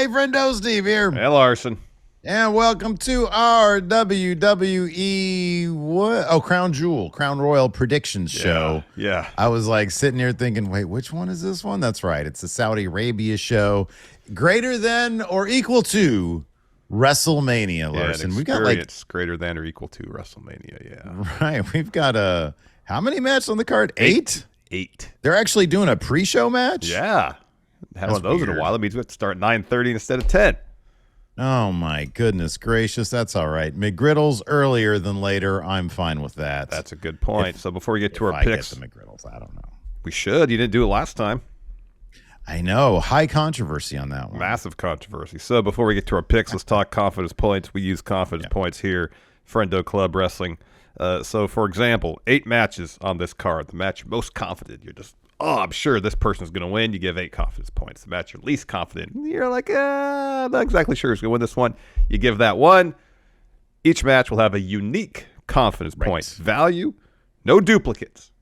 Hey, Friendo, Steve here. Hey, Larson. And welcome to our WWE Crown Royal predictions show. Yeah. I was like sitting here thinking, wait, which one is this one? That's right. It's the Saudi Arabia show. Greater than or equal to WrestleMania, Larson. Yeah, We've got like greater than or equal to WrestleMania. Yeah. Right. We've got how many matches on the card? Eight? Eight. They're actually doing a pre-show match? Yeah. Had one of those weird. in a while. That means we have to start 9:30 instead of 10. Oh, my goodness gracious. That's all right. McGriddles earlier than later. I'm fine with that. That's a good point. So before we get to our picks. I get the McGriddles. I don't know. We should. You didn't do it last time. I know. High controversy on that one. Massive controversy. So before we get to our picks, let's talk confidence points. We use confidence points here. Friendo Club Wrestling. So, for example, 8 matches on this card. The match you're most confident. You're just, I'm sure this person's going to win. You give 8 confidence points. The match you're least confident. You're like, I'm not exactly sure who's going to win this one. You give that 1. Each match will have a unique confidence point value. No duplicates.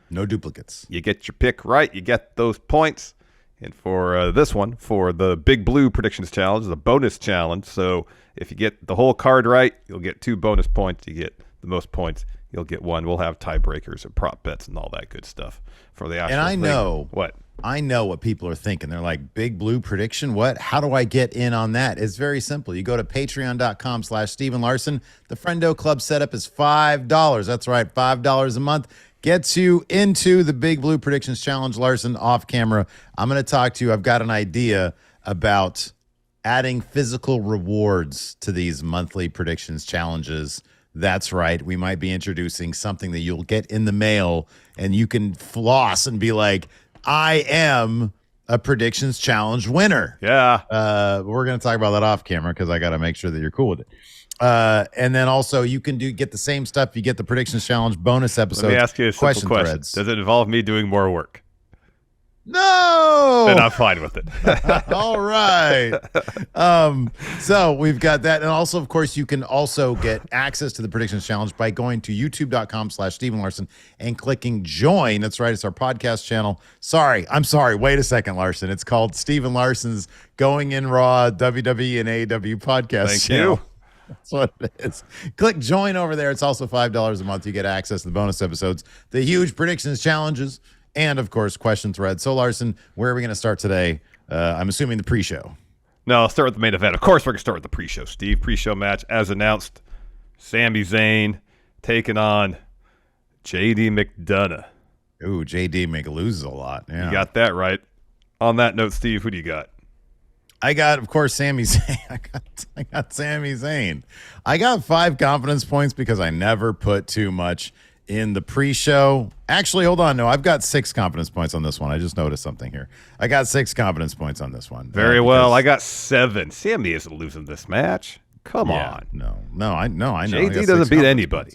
No duplicates. You get your pick right. You get those points. And for this one, for the Big Blue Predictions Challenge, the bonus challenge. So if you get the whole card right, you'll get 2 bonus points. You get the most points, you'll get 1. We'll have tiebreakers and prop bets and all that good stuff for the actual And I thing. know what people are thinking. They're like, Big Blue Prediction? What? How do I get in on that? It's very simple. You go to patreon.com/Steven Larson. The Friendo Club setup is $5. That's right, $5 a month. Gets you into the Big Blue Predictions Challenge, Larson, off camera. I'm going to talk to you. I've got an idea about adding physical rewards to these monthly predictions challenges. That's right. We might be introducing something that you'll get in the mail and you can floss and be like, I am a predictions challenge winner. Yeah. We're going to talk about that off camera because I got to make sure that you're cool with it. And then also you can get the same stuff. You get the predictions challenge bonus episodes. Let me ask you a simple question. Threads. Does it involve me doing more work? No. Then I'm fine with it. All right. So we've got that. And also, of course, you can also get access to the predictions challenge by going to youtube.com/Steven Larson and clicking join. That's right. It's our podcast channel. I'm sorry. Wait a second, Larson. It's called Steven Larson's Going in Raw WWE and AEW podcast Thank channel. you. That's what it is. Click join over there. It's also $5 a month. You get access to the bonus episodes, the huge predictions challenges, and, of course, question thread. So, Larson, where are we going to start today? I'm assuming the pre-show. No, I'll start with the main event. Of course, we're going to start with the pre-show, Steve. Pre-show match, as announced, Sami Zayn taking on J.D. McDonough. Ooh, J.D. loses a lot. Yeah. You got that right. On that note, Steve, who do you got? I got, of course, Sami Zayn. I got Sami Zayn. I got 5 confidence points because I never put too much in the pre-show. Actually, hold on. No, I've got 6 confidence points on this one. I just noticed something here. I got 6 confidence points on this one. Very well. I got 7. Sami isn't losing this match. Come on. No, I know. JD doesn't beat anybody.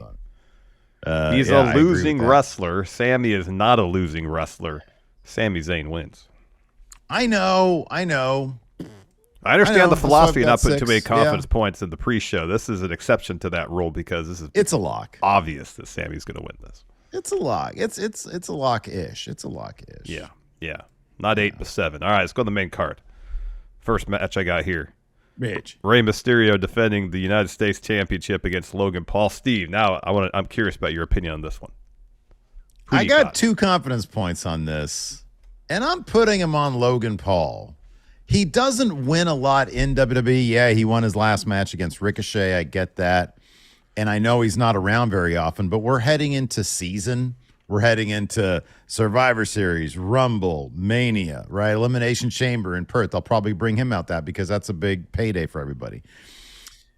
He's a losing wrestler. Sami is not a losing wrestler. Sami Zayn wins. I know. I understand the philosophy of not putting too many 6, confidence points in the pre-show. This is an exception to that rule because it's a lock. Obvious that Sami's going to win this. It's a lock. It's a lock-ish. It's a lock-ish. Yeah. Not 8, but 7. All right, let's go to the main card. First match I got here. Mitch. Rey Mysterio defending the United States Championship against Logan Paul. Steve, now I'm curious about your opinion on this one. I got 2 confidence points on this, and I'm putting him on Logan Paul. He doesn't win a lot in WWE. Yeah, he won his last match against Ricochet. I get that. And I know he's not around very often, but we're heading into season. We're heading into Survivor Series, Rumble, Mania, right? Elimination Chamber in Perth. I'll probably bring him out because that's a big payday for everybody.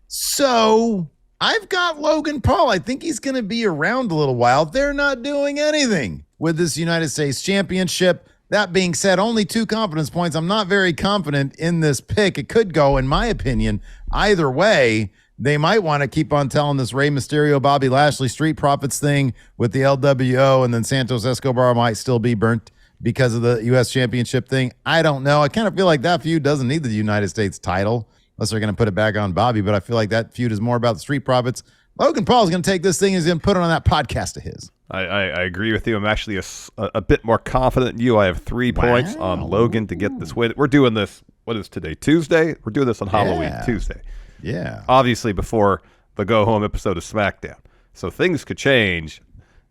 So I've got Logan Paul. I think he's going to be around a little while. They're not doing anything with this United States Championship. That being said, only 2 confidence points. I'm not very confident in this pick. It could go, in my opinion, either way. They might want to keep on telling this Rey Mysterio, Bobby Lashley, Street Profits thing with the LWO, and then Santos Escobar might still be burnt because of the U.S. Championship thing. I don't know. I kind of feel like that feud doesn't need the United States title unless they're going to put it back on Bobby, but I feel like that feud is more about the Street Profits. Logan Paul's going to take this thing and he's going to put it on that podcast of his. I agree with you. I'm actually a bit more confident than you. I have 3 points on Logan to get this win. We're doing this what is today? Tuesday? We're doing this on Halloween, Tuesday. Yeah. Obviously before the go-home episode of SmackDown. So things could change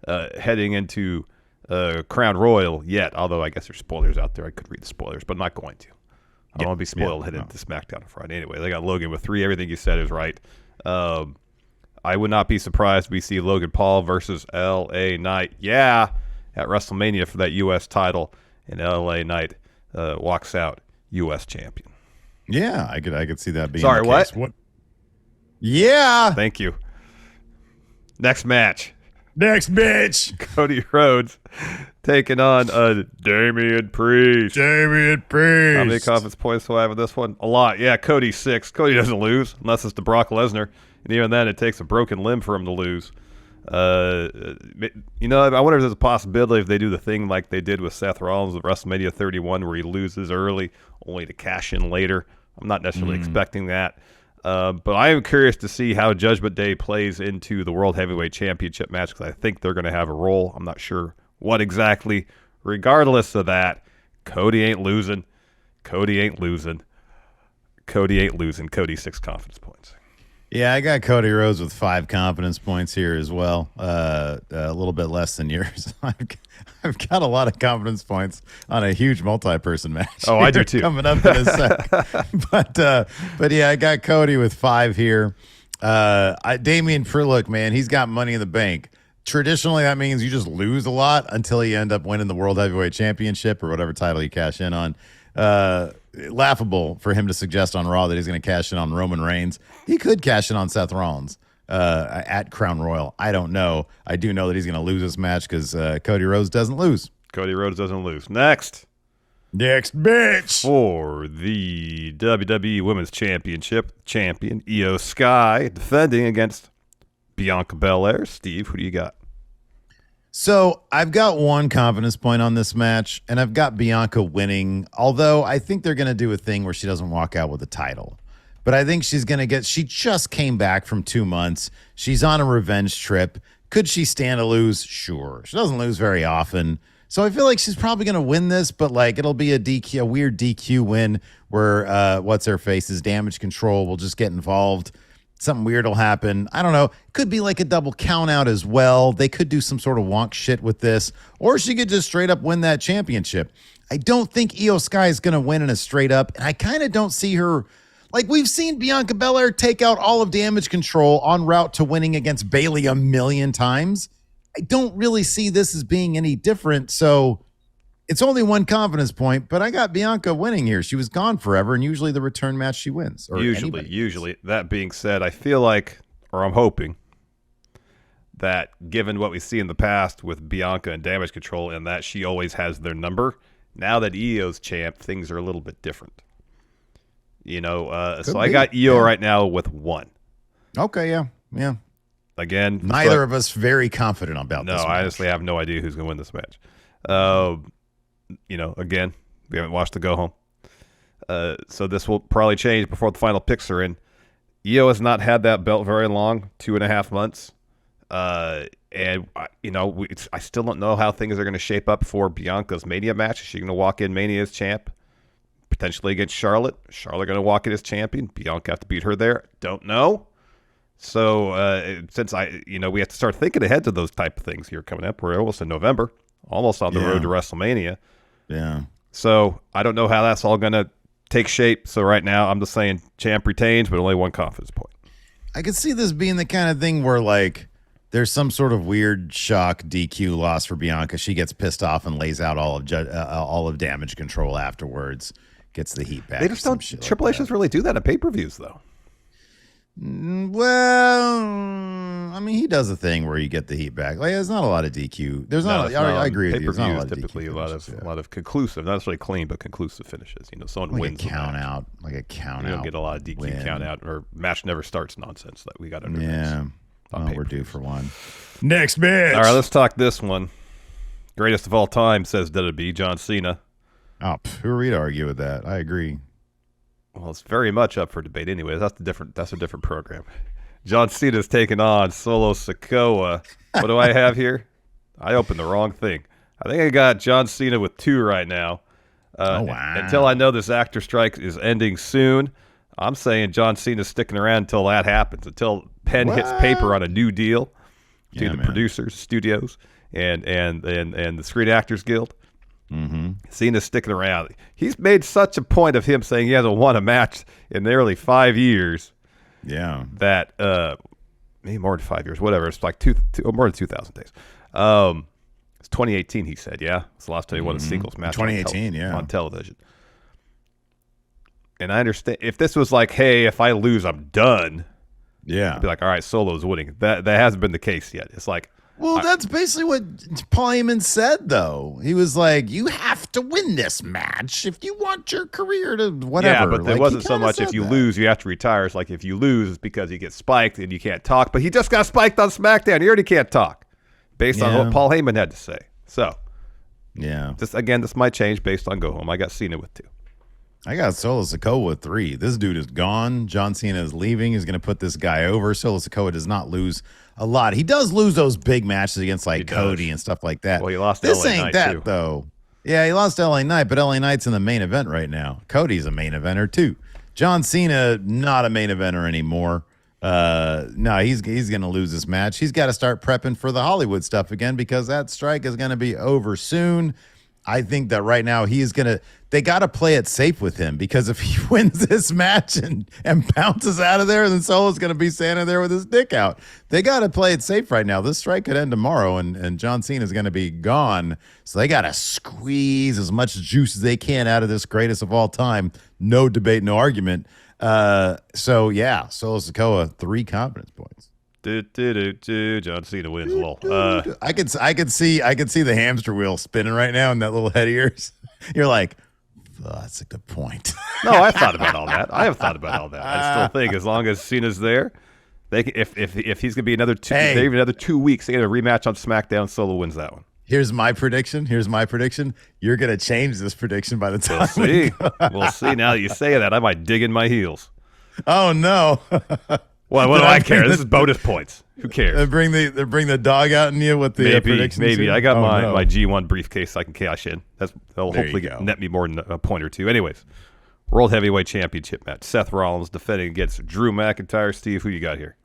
heading into Crown Royal yet, although I guess there's spoilers out there. I could read the spoilers, but I'm not going to. I don't want to be spoiled heading into SmackDown on Friday. Anyway, they got Logan with 3. Everything you said is right. I would not be surprised if we see Logan Paul versus L.A. Knight. Yeah, at WrestleMania for that U.S. title, and L.A. Knight walks out U.S. champion. Yeah, I could see that being Sorry, the what? case. What? Yeah. Thank you. Next match. Next bitch. Cody Rhodes taking on Damian Priest. Damian Priest. How many confidence points do I have in this one? A lot. Yeah, Cody's 6. Cody doesn't lose unless it's to Brock Lesnar. And even then, it takes a broken limb for him to lose. I wonder if there's a possibility if they do the thing like they did with Seth Rollins at WrestleMania 31 where he loses early only to cash in later. I'm not necessarily expecting that. But I am curious to see how Judgment Day plays into the World Heavyweight Championship match because I think they're going to have a role. I'm not sure what exactly. Regardless of that, Cody ain't losing. Cody 6 confidence points. Yeah, I got Cody Rhodes with 5 confidence points here as well. A little bit less than yours. I've got a lot of confidence points on a huge multi-person match. Oh, I do too. Coming up in a sec. But yeah, I got Cody with 5 here. Damian Priest, look, man, he's got money in the bank. Traditionally, that means you just lose a lot until you end up winning the World Heavyweight Championship or whatever title you cash in on. Laughable for him to suggest on Raw that he's going to cash in on Roman Reigns. He could cash in on Seth Rollins at Crown Royal. I don't know. I do know that he's going to lose this match because Cody Rhodes doesn't lose. Cody Rhodes doesn't lose. Next bitch. For the WWE Women's Championship, champion Io Sky defending against Bianca Belair. Steve, who do you got? So I've got 1 confidence point on this match, and I've got Bianca winning, although I think they're going to do a thing where she doesn't walk out with a title. But I think she's going to she just came back from 2 months. She's on a revenge trip. Could she stand to lose? Sure. She doesn't lose very often. So I feel like she's probably going to win this, but like it'll be a weird DQ win where what's-her-face's Damage Control will just get involved. Something weird will happen. I don't know. Could be like a double count out as well. They could do some sort of wonk shit with this. Or she could just straight up win that championship. I don't think Io Sky is going to win in a straight up. And I kind of don't see her. Like we've seen Bianca Belair take out all of Damage Control en route to winning against Bayley a million times. I don't really see this as being any different. So it's only 1 confidence point, but I got Bianca winning here. She was gone forever, and usually the return match she wins. Usually. That being said, I feel like, or I'm hoping, that given what we see in the past with Bianca and Damage Control and that she always has their number, now that Io's champ, things are a little bit different. I got Io right now with 1. Okay, yeah. Again, neither of us very confident about this match. No, I honestly have no idea who's going to win this match. Again, we haven't watched the go home. So this will probably change before the final picks are in. Io has not had that belt very long, 2.5 months. I still don't know how things are going to shape up for Bianca's Mania match. Is she going to walk in Mania as champ? Potentially against Charlotte. Charlotte going to walk in as champion. Bianca have to beat her there. Don't know. So since we have to start thinking ahead to those type of things here coming up. We're almost in November, almost on the road to WrestleMania. Yeah. So I don't know how that's all going to take shape. So right now I'm just saying champ retains, but only 1 confidence point. I could see this being the kind of thing where like there's some sort of weird shock DQ loss for Bianca. She gets pissed off and lays out all of Damage Control afterwards. Gets the heat back. They just don't. Triple H doesn't really do that at pay-per-views though. Well, I mean, he does a thing where you get the heat back. Like, there's not a lot of DQ. I agree with you. There's not a lot of typically DQ a lot of conclusive, not necessarily clean, but conclusive finishes. Someone like wins a count out. You don't get a lot of DQ count out or match never starts nonsense that we got under. Yeah, we're due for one. Next match. All right, let's talk this one. Greatest of all time, says WWE, John Cena. Oh, who are we to argue with that? I agree. Well, it's very much up for debate anyway. That's a different program. John Cena's taking on Solo Sikoa. What do I have here? I opened the wrong thing. I think I got John Cena with 2 right now. Wow. Until I know this actor strike is ending soon, I'm saying John Cena's sticking around until that happens, until pen hits paper on a new deal between the producers, studios, and the Screen Actors Guild. Mm-hmm. Cena's sticking around. He's made such a point of him saying he hasn't won a match in nearly 5 years. Yeah. That maybe more than 5 years, whatever. It's like more than 2,000 days. It's 2018, he said, yeah? It's the last time he won a singles match 2018, on television. And I understand, if this was like, hey, if I lose, I'm done. Yeah. I'd be like, all right, Solo's winning. That hasn't been the case yet. It's like, well, that's basically what Paul Heyman said, though. He was like, you have to win this match if you want your career to whatever. Yeah, but there wasn't so much if you lose, you have to retire. It's like if you lose, it's because you get spiked and you can't talk. But he just got spiked on SmackDown. He already can't talk based on what Paul Heyman had to say. So, yeah. This might change based on Go Home. I got Cena with 2. I got Solo Sikoa with 3. This dude is gone. John Cena is leaving. He's going to put this guy over. Solo Sikoa does not lose a lot. He does lose those big matches against like Cody and stuff like that. Well, he lost this LA ain't Knight that too. Though. Yeah, he lost to LA Knight, but LA Knight's in the main event right now. Cody's a main eventer too. John Cena, not a main eventer anymore. No, he's going to lose this match. He's got to start prepping for the Hollywood stuff again because that strike is going to be over soon. I think that right now they got to play it safe with him because if he wins this match and bounces out of there, then Solo's going to be standing there with his dick out. They got to play it safe right now. This strike could end tomorrow and John Cena is going to be gone. So they got to squeeze as much juice as they can out of this greatest of all time. No debate, no argument. So yeah, Solo Sikoa, 3 confidence points. John Cena wins. I could see the hamster wheel spinning right now in that little head of yours. You're like, oh, that's a good point. No, I've thought about all that. I still think as long as Cena's there, they can, if he's gonna be another 2 weeks, they get a rematch on SmackDown. Solo wins that one. Here's my prediction. You're gonna change this prediction by the time. We'll see. Now that you say that, I might dig in my heels. Oh no. Well, what do I care? This is bonus points. Who cares? They bring the dog out in you with the predictions. Maybe. I got my G1 briefcase I can cash in. That'll hopefully net me more than a point or two. Anyways, World Heavyweight Championship match. Seth Rollins defending against Drew McIntyre. Steve, who you got here?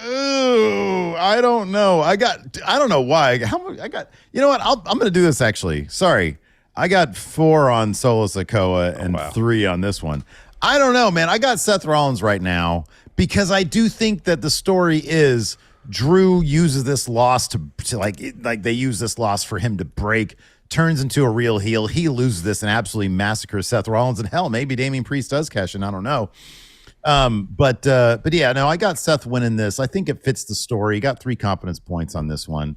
Ooh, I don't know. I don't know why. I got. You know what? I'm going to do this actually. Sorry, I got 4 on Solo Sikoa and 3 on this one. I don't know, man. I got Seth Rollins right now. Because I do think that the story is Drew uses this loss to like they use this loss for him to break, turns into a real heel. He loses this and absolutely massacres Seth Rollins. And hell, maybe Damian Priest does cash in. I don't know. But yeah, no, I got Seth winning this. I think it fits the story. He got 3 confidence points on this one.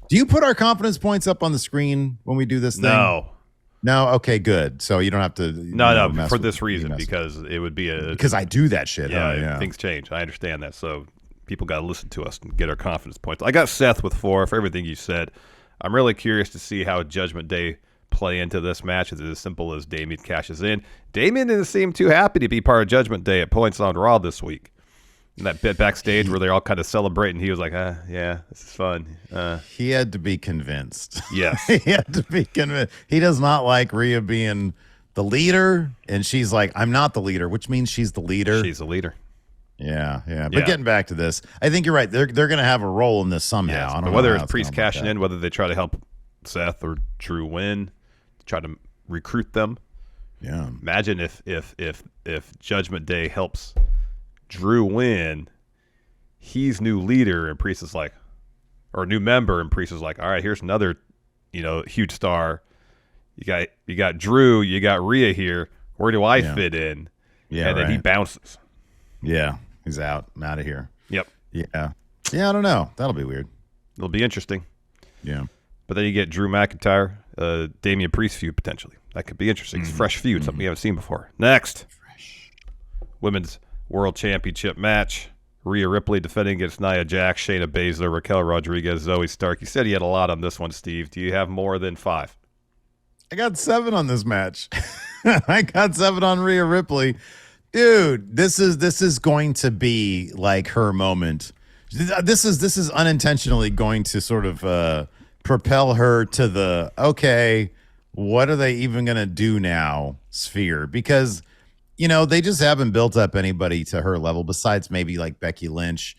Do you put our confidence points up on the screen when we do this thing? No, okay, good. So you don't have to. No, for this reason, because it would be because I do that shit. Yeah, things change. I understand that. So people got to listen to us and get our confidence points. I got Seth with 4 for everything you said. I'm really curious to see how Judgment Day play into this match. Is it as simple as Damian cashes in? Damian didn't seem too happy to be part of Judgment Day at points on Raw this week. And that bit backstage where they're all kind of celebrating, he was like, yeah, this is fun. He had to be convinced. Yes. He had to be convinced. He does not like Rhea being the leader, and she's like, I'm not the leader, which means she's the leader. She's the leader. Yeah. But getting back to this, I think you're right. They're going to have a role in this somehow. Yes, I don't know whether it's Priest cashing in, whether they try to help Seth or Drew win, try to recruit them. Yeah. Imagine if Judgment Day helps Drew win, he's new leader, and Priest is like, or new member, and Priest is like, all right, here's another, huge star. You got Drew, you got Rhea here. Where do I fit in? Yeah, and then he bounces. Yeah, he's out. I'm out of here. Yep. Yeah. I don't know. That'll be weird. It'll be interesting. Yeah. But then you get Drew McIntyre, Damian Priest feud potentially. That could be interesting. It's fresh feud, something we haven't seen before. Next, Women's World Championship match. Rhea Ripley defending against Nia Jax, Shayna Baszler, Raquel Rodriguez, Zoe Stark. You said you had a lot on this one, Steve. Do you have more than 5? I got 7 on this match. I got 7 on Rhea Ripley. Dude, this is going to be like her moment. This is unintentionally going to sort of propel her to the, okay, what are they even going to do now, Sphere? Because, they just haven't built up anybody to her level besides maybe like Becky Lynch.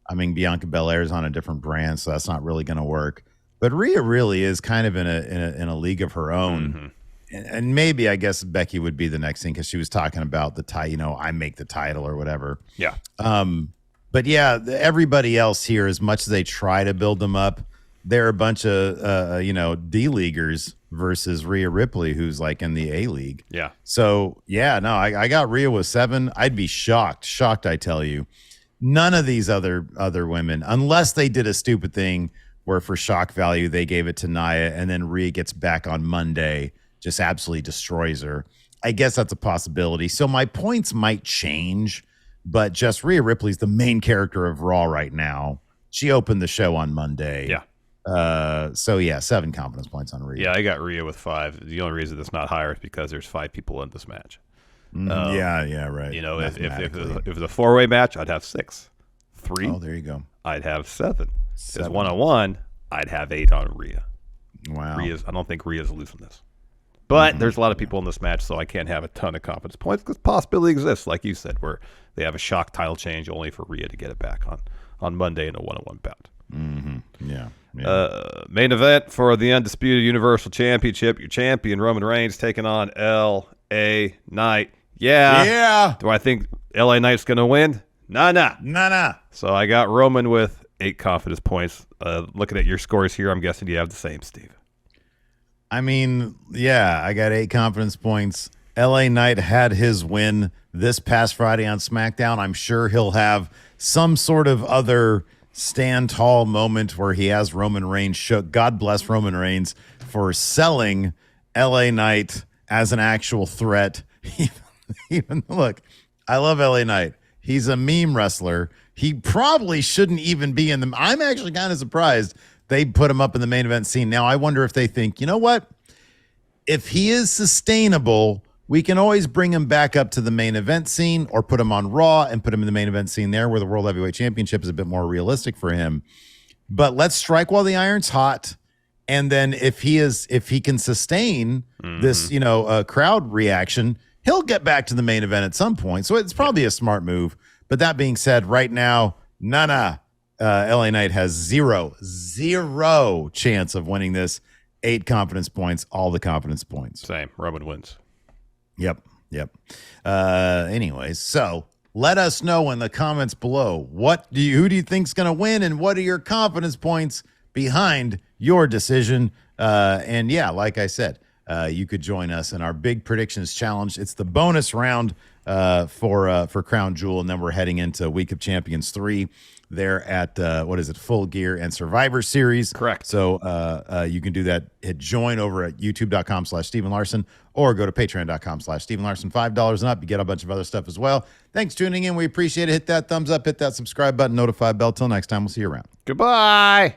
I mean, Bianca Belair's on a different brand, so that's not really going to work. But Rhea really is kind of in a league of her own. And maybe, I guess, Becky would be the next thing because she was talking about the title, I make the title or whatever. Yeah. But yeah, everybody else here, as much as they try to build them up, they're a bunch of, D-leaguers versus Rhea Ripley, who's like in the A-League. Yeah. So, yeah, no, I got Rhea with 7. I'd be shocked, I tell you. None of these other women, unless they did a stupid thing where for shock value, they gave it to Nia and then Rhea gets back on Monday, just absolutely destroys her. I guess that's a possibility. So my points might change, but just Rhea Ripley's the main character of Raw right now. She opened the show on Monday. Yeah. So yeah, 7 confidence points on Rhea. Yeah, I got Rhea with 5. The only reason it's not higher is because there's 5 people in this match. Yeah, right. If it was a 4-way match, I'd have 6. 3. Oh, there you go. I'd have 7. If it's 1-on-1, I'd have 8 on Rhea. Wow. I don't think Rhea's losing this. But there's a lot of people in this match, so I can't have a ton of confidence points because possibility exists, like you said, where they have a shock title change only for Rhea to get it back on Monday in a 1-on-1 bout. Yeah. Main event for the Undisputed Universal Championship. Your champion, Roman Reigns, taking on L.A. Knight. Yeah. Do I think L.A. Knight's going to win? Nah. So I got Roman with 8 confidence points. Looking at your scores here, I'm guessing you have the same, Steve. I mean, yeah, I got 8 confidence points. LA Knight had his win this past Friday on SmackDown. I'm sure he'll have some sort of other stand tall moment where he has Roman Reigns shook. God bless Roman Reigns for selling LA Knight as an actual threat. Even look, I love LA Knight. He's a meme wrestler. He probably shouldn't even be in the. I'm actually kind of surprised they put him up in the main event scene. Now, I wonder if they think, you know what? If he is sustainable, we can always bring him back up to the main event scene or put him on Raw and put him in the main event scene there where the World Heavyweight Championship is a bit more realistic for him. But let's strike while the iron's hot. And then if he can sustain this, crowd reaction, he'll get back to the main event at some point. So it's probably a smart move. But that being said, right now, LA Knight has zero chance of winning this. 8 confidence points, all the confidence points. Same. Roman wins. Yep. Anyways, so let us know in the comments below who do you think's going to win, and what are your confidence points behind your decision? And yeah, like I said, you could join us in our big predictions challenge. It's the bonus round for Crown Jewel, and then we're heading into Week of Champions 3. There at Full Gear and Survivor Series. Correct. So you can do that. Hit join over at youtube.com/Stephen Larson or go to patreon.com/Stephen Larson. $5 and up. You get a bunch of other stuff as well. Thanks for tuning in. We appreciate it. Hit that thumbs up, hit that subscribe button, notify bell. Till next time, we'll see you around. Goodbye.